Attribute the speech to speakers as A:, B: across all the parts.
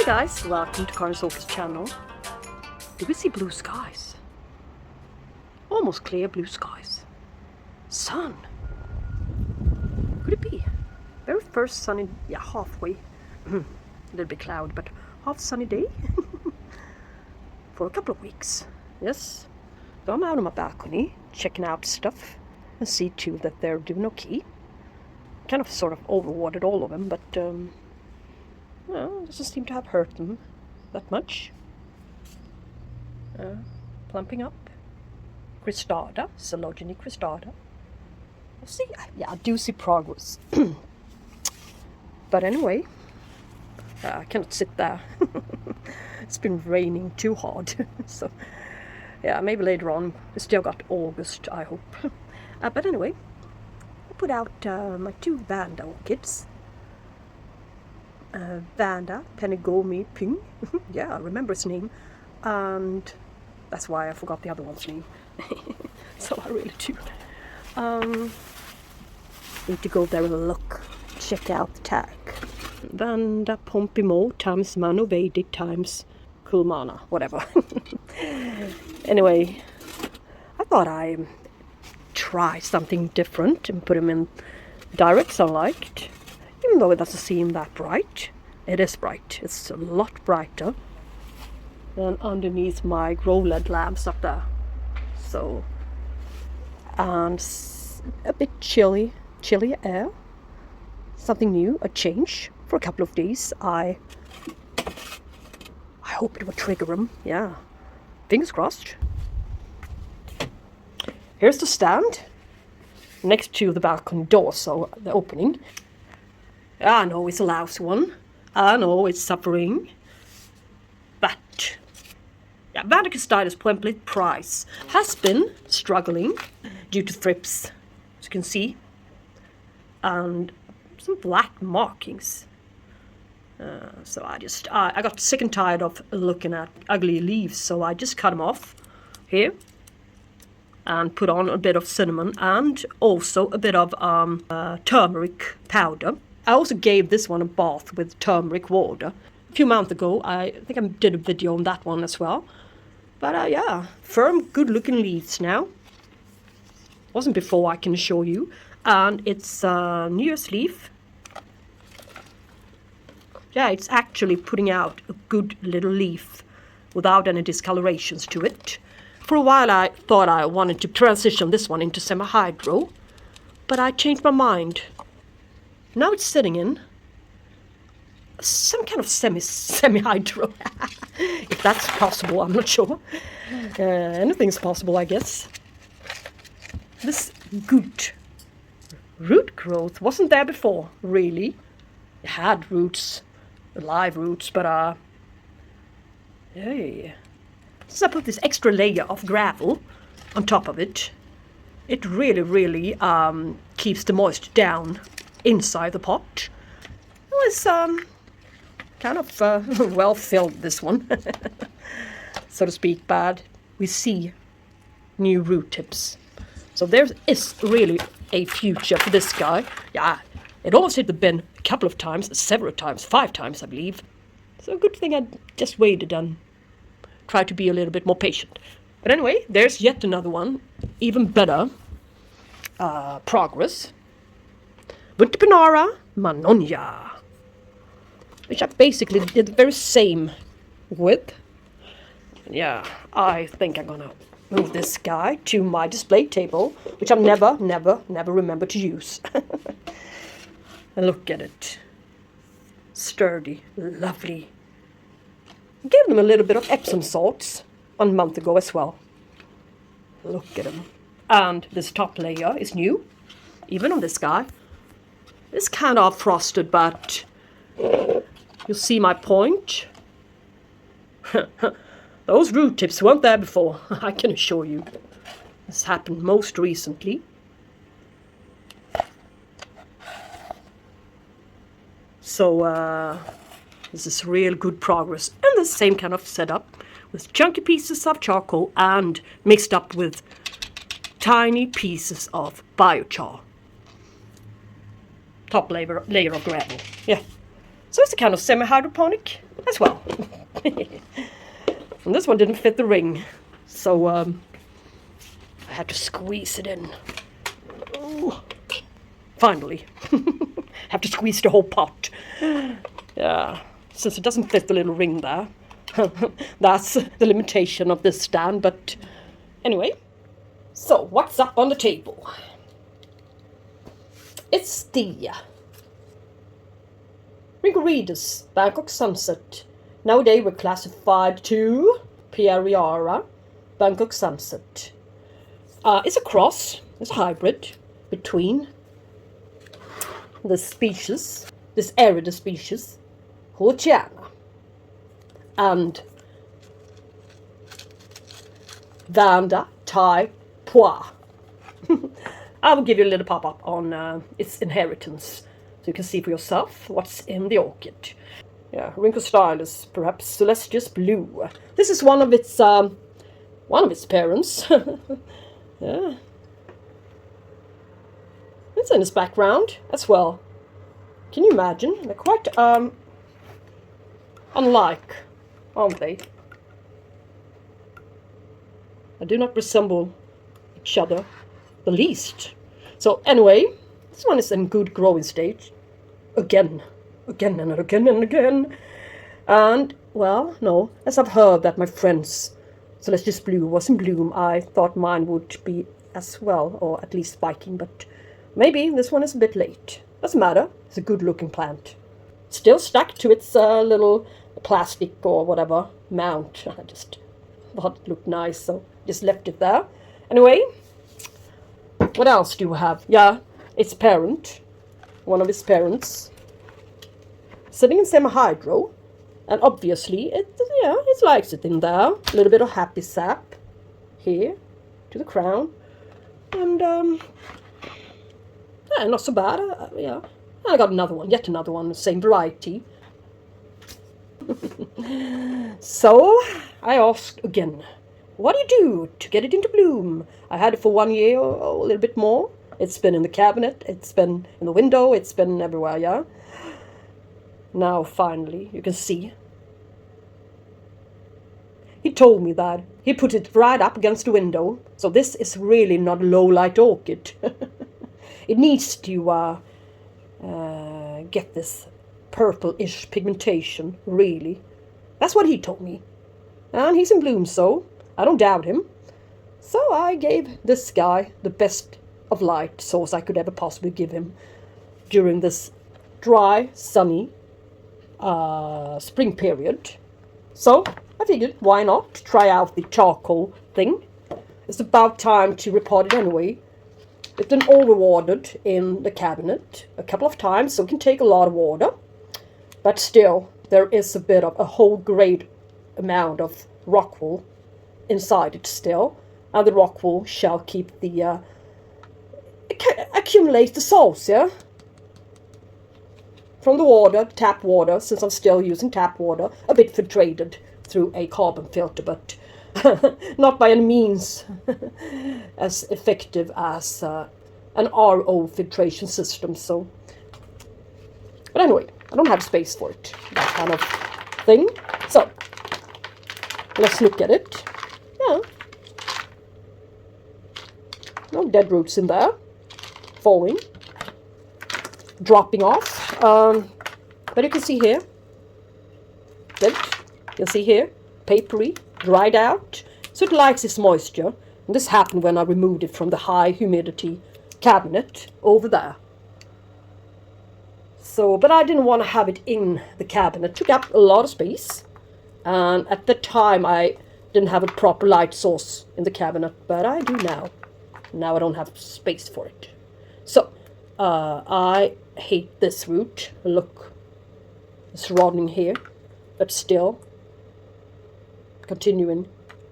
A: guys, welcome to Karin's Orchids channel. Do we see blue skies? Almost clear blue skies. Sun. Could it be? Very first sunny, yeah, halfway. A little bit cloudy, but half sunny day. For a couple of weeks. Yes. So I'm out on my balcony, checking out stuff. And see too that they're doing okay. Kind of sort of overwatered all of them, but well, it doesn't seem to have hurt them that much. Plumping up. Cristata, Coelogeny cristata. I see, yeah, I do see progress. But anyway, I cannot sit there. It's been raining too hard. So, yeah, maybe later on. We still got August, I hope. But anyway, I put out my two Vanda orchids. Vanda, Penigome, Pyng. Yeah, I remember his name. And that's why I forgot the other one's name. So I really do. Need to go there and look. Check out the tag. Vanda Ponpimol times Manoonya times Kulmana, whatever. Anyway, I thought I'd try something different and put them in direct sunlight. Even though it doesn't seem that bright, it is bright. It's a lot brighter than underneath my grow LED lamps up there. So, and a bit chilly air. Something new, a change for a couple of days. I hope it will trigger them. Yeah, fingers crossed. Here's the stand next to the balcony door, so the opening. I know it's a lousy one. I know it's suffering. But, yeah, Vandachostylis Ploenpit price has been struggling due to thrips, as you can see. And some black markings. So I got sick and tired of looking at ugly leaves, so I just cut them off here. And put on a bit of cinnamon and also a bit of turmeric powder. I also gave this one a bath with turmeric water. A few months ago, I think I did a video on that one as well. But yeah, firm, good-looking leaves now. Wasn't before, I can assure you. And it's New Year's leaf. Yeah, it's actually putting out a good little leaf without any discolorations to it. For a while I thought I wanted to transition this one into semi-hydro, but I changed my mind. Now it's sitting in some kind of semi-hydro. If that's possible, I'm not sure. Anything's possible, I guess. This good root growth wasn't there before, really. It had roots, live roots, but hey. Since I put this extra layer of gravel on top of it, it really keeps the moisture down inside the pot. It was kind of well filled, this one, so to speak, but we see new root tips. So there is really a future for this guy. Yeah, it almost hit the bin a couple of times, several times, 5 times, I believe. So a good thing I just waited and try to be a little bit more patient. But anyway, there's yet another one, even better progress. Wuttiphanara, Manoonya, which I basically did the very same with. Yeah, I think I'm gonna move this guy to my display table, which I've never remember to use. And look at it. Sturdy, lovely. I gave them a little bit of Epsom salts 1 month ago as well. Look at them. And this top layer is new, even on this guy. It's kind of frosted, but you'll see my point. Those root tips weren't there before, I can assure you. This happened most recently. So, this is real good progress. And the same kind of setup with chunky pieces of charcoal and mixed up with tiny pieces of biochar. Top layer of gravel. Yeah. So it's a kind of semi-hydroponic. as well. And this one didn't fit the ring, so I had to squeeze it in. Ooh. Finally. Have to squeeze the whole pot. Yeah, since it doesn't fit the little ring there. That's the limitation of this stand, but anyway. So, what's up on the table? It's the Rhynchorides, Bangkok Sunset. Nowadays we're classified to Perreiraara, Bangkok Sunset. It's a cross, it's a hybrid between the species, this arid species, Orchids, and Vanda Thai Pois. I will give you a little pop-up on its inheritance, so you can see for yourself what's in the orchid. Yeah, Rhynchorides, perhaps Celestius Blue. This is one of its parents. Yeah, it's in its background as well. Can you imagine? They're quite unlike, aren't they? They do not resemble each other the least. So anyway, this one is in good growing stage. Again and again. And, well, no, as I've heard that my friend's Celestius Blue was in bloom, I thought mine would be as well, or at least spiking, but maybe this one is a bit late. Doesn't matter, it's a good looking plant. Still stuck to its little plastic or whatever mount. I just thought it looked nice, so just left it there. Anyway, what else do you have? Yeah, its parent, one of its parents, sitting in semi-hydro, and obviously it likes it in there. A little bit of happy sap here to the crown, and yeah, not so bad. Yeah, I got yet another one, the same variety. So I asked again, what do you do to get it into bloom? I had it for 1 year or a little bit more. It's been in the cabinet, it's been in the window, it's been everywhere, yeah? Now, finally, you can see. He told me that. He put it right up against the window. So this is really not a low-light orchid. It needs to get this purple-ish pigmentation, really. That's what he told me. And he's in bloom, so I don't doubt him. So I gave this guy the best of light source I could ever possibly give him during this dry, sunny spring period. So I figured, why not try out the charcoal thing? It's about time to repot it anyway. It's been all-rewarded in the cabinet a couple of times, so it can take a lot of water. But still, there is a bit of a whole great amount of rock wool inside it still. And the rock wool shall keep the accumulate the salts, yeah? From the water, tap water, since I'm still using tap water, a bit filtrated through a carbon filter, but not by any means as effective as an RO filtration system. So, but anyway, I don't have space for it, that kind of thing. So let's look at it. Yeah, no dead roots in there, falling, dropping off. But you can see here, you'll see here, papery, dried out, so it likes its moisture. And this happened when I removed it from the high humidity cabinet over there. So, but I didn't want to have it in the cabinet. It took up a lot of space, and at the time I didn't have a proper light source in the cabinet, but I do now. Now I don't have space for it. So I hate this root. Look, it's rotting here, but still continuing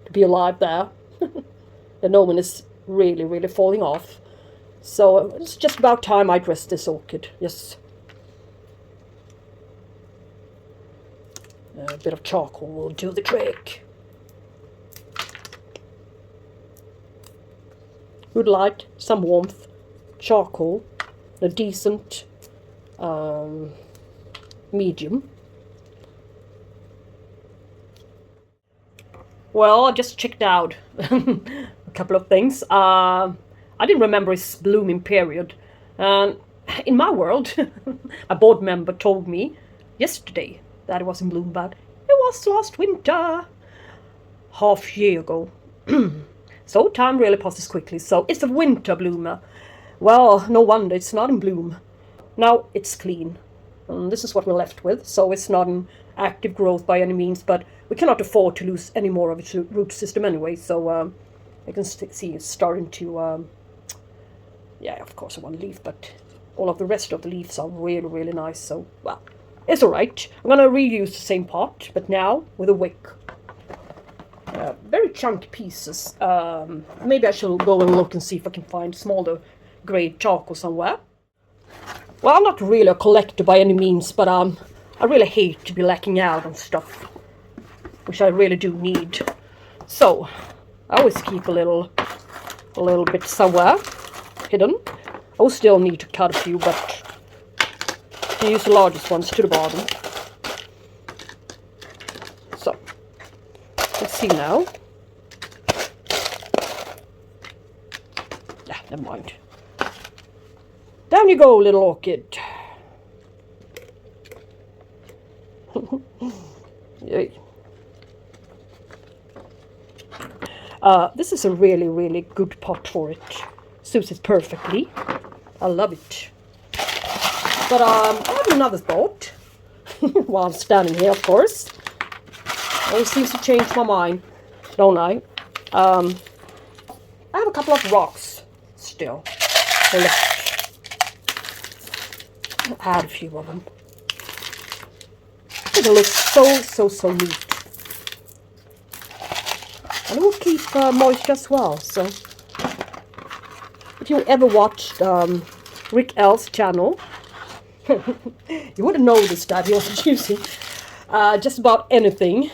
A: to be alive there. The gnomon is really, really falling off. So it's just about time I dress this orchid. Yes. A bit of charcoal will do the trick. Good light, some warmth, charcoal, a decent medium. Well, I just checked out a couple of things. I didn't remember its blooming period. And in my world, a board member told me yesterday that it was in bloom, but it was last winter, half year ago. So time really passes quickly. So it's a winter bloomer. Well, no wonder it's not in bloom. Now it's clean. And this is what we're left with. So it's not an active growth by any means, but we cannot afford to lose any more of its root system anyway. So you can see it's starting to, yeah, of course one leaf, but all of the rest of the leaves are really, really nice. So, well, it's alright. I'm going to reuse the same pot, but now with a wick. Very chunky pieces. Maybe I shall go and look and see if I can find smaller grade charcoal somewhere. Well, I'm not really a collector by any means, but I really hate to be lacking out on stuff, which I really do need. So I always keep a little bit somewhere hidden. I will still need to cut a few, but I use the largest ones to the bottom. So let's see now. Yeah, never mind. Down you go, little orchid. Yay. This is a really, really good pot for it. Suits it perfectly. I love it. But I have another thought. While I'm standing here, of course. Always seems to change my mind, don't I? I have a couple of rocks still left. I'll add a few of them. I think it looks so neat. And it will keep moisture as well. So, if you ever watched Rick L's channel, you would have noticed that he was using just about anything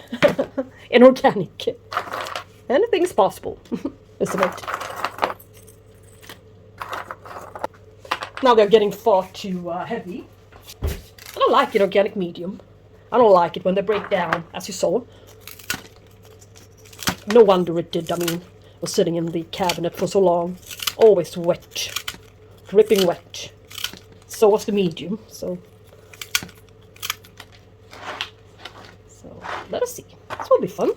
A: inorganic. Anything is possible, isn't it? Now they're getting far too heavy. I don't like inorganic medium. I don't like it when they break down, as you saw. No wonder it did. I mean, it was sitting in the cabinet for so long. Always wet. Dripping wet. So was the medium. So let us see. This will be fun.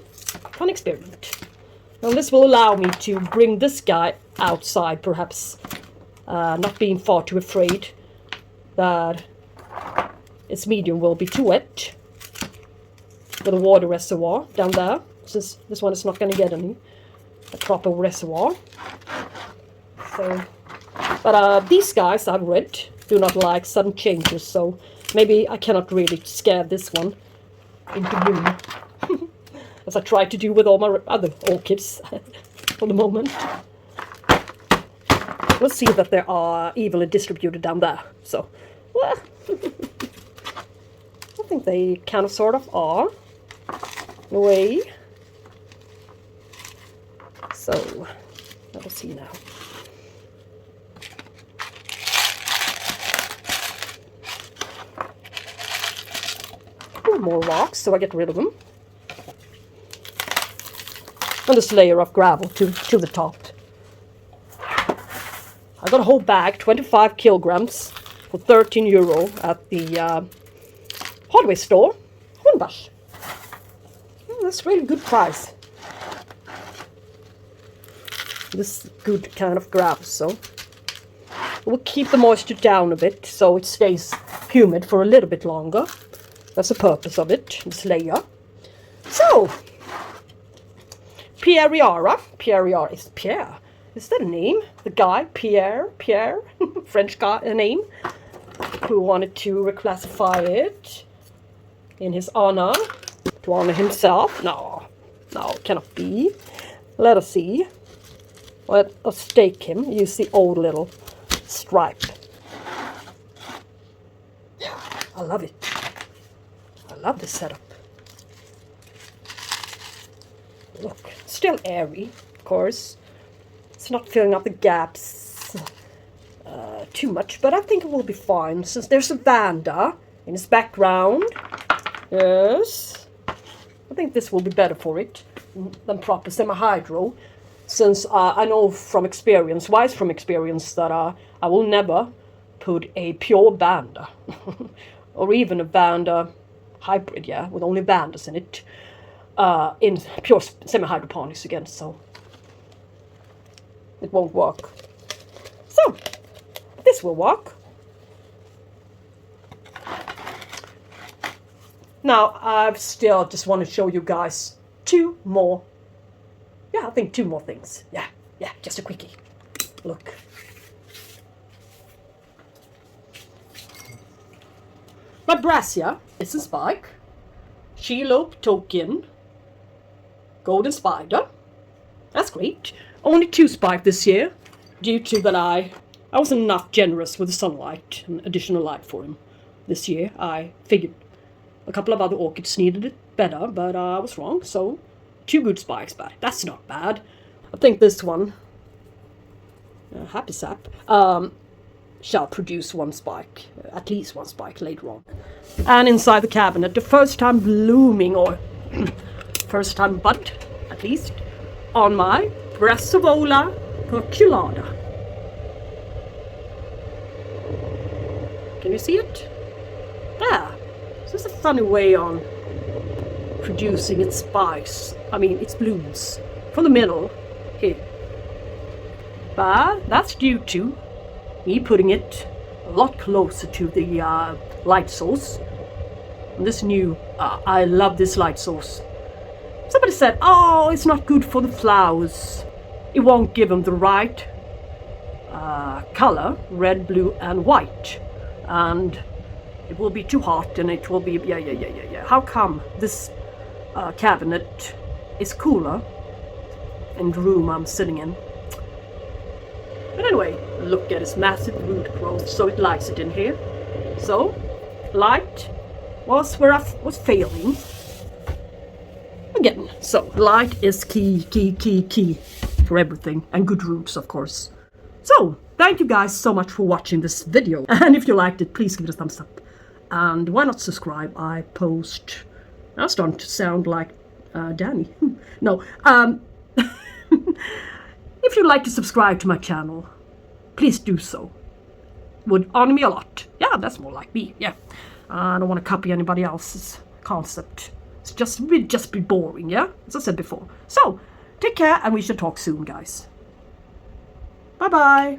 A: Fun experiment. And this will allow me to bring this guy outside, perhaps. Not being far too afraid that its medium will be too wet. With a water reservoir down there, since this one is not going to get a proper reservoir. So, but these guys, I've read, do not like sudden changes, so maybe I cannot really scare this one into bloom, as I try to do with all my other orchids for the moment. We'll see that they are evenly distributed down there. So, well, I think they kind of sort of are, in a way. So, let us see now. More rocks, so I get rid of them. And this layer of gravel to the top. I got a whole bag, 25 kilograms, for €13 at the hardware store, Hornbach. That's really good price. This is good kind of gravel, so we'll keep the moisture down a bit so it stays humid for a little bit longer. That's the purpose of it, this layer. So, Perreiraara. Perreiraara is Pierre. Is that a name? The guy, Pierre, French guy, a name, who wanted to reclassify it in his honor, to honor himself. No, it cannot be. Let us see. Let us stake him. Use the old little stripe. Yeah, I love it. I love this setup. Look, still airy, of course. It's not filling up the gaps too much, but I think it will be fine since there's a Vanda in its background. Yes, I think this will be better for it. than proper semi-hydro, since I know from experience, wise from experience, that I will never put a pure Vanda or even a Vanda hybrid, yeah, with only Vandas in it, in pure semi-hydroponics again, so it won't work. So this will work. Now I still just want to show you guys two more. Yeah, I think two more things. Yeah, just a quickie. Look. My Brassia is a spike. Shelope token. Golden spider. That's great. Only 2 spike this year, due to that I wasn't enough generous with the sunlight and additional light for him this year. I figured a couple of other orchids needed it better, but I was wrong, so 2 good spikes, but that's not bad. I think this one, Happy Sap, shall produce 1 spike, at least 1 spike later on. And inside the cabinet, the first time blooming, or first time bud, at least, on my Brassavola perculata. Can you see it? There. So it's a funny way on producing its spikes, its blooms, from the middle here. But that's due to me putting it a lot closer to the light source. And this new, I love this light source. Somebody said, oh, it's not good for the flowers. It won't give them the right color, red, blue, and white. And it will be too hot, and it will be, yeah. How come this cabinet is cooler in the room I'm sitting in? But anyway, look at its massive root growth, so it likes it in here. So, light was where I was failing. Again, so light is key for everything, and good roots, of course. So, thank you guys so much for watching this video, and if you liked it, please give it a thumbs up. And why not subscribe? I post... I'm starting to sound like Danny. No. If you'd like to subscribe to my channel, please do so. Would honor me a lot. Yeah, that's more like me. Yeah. I don't want to copy anybody else's concept. It'd just be boring, yeah? As I said before. So, take care, and we should talk soon, guys. Bye-bye.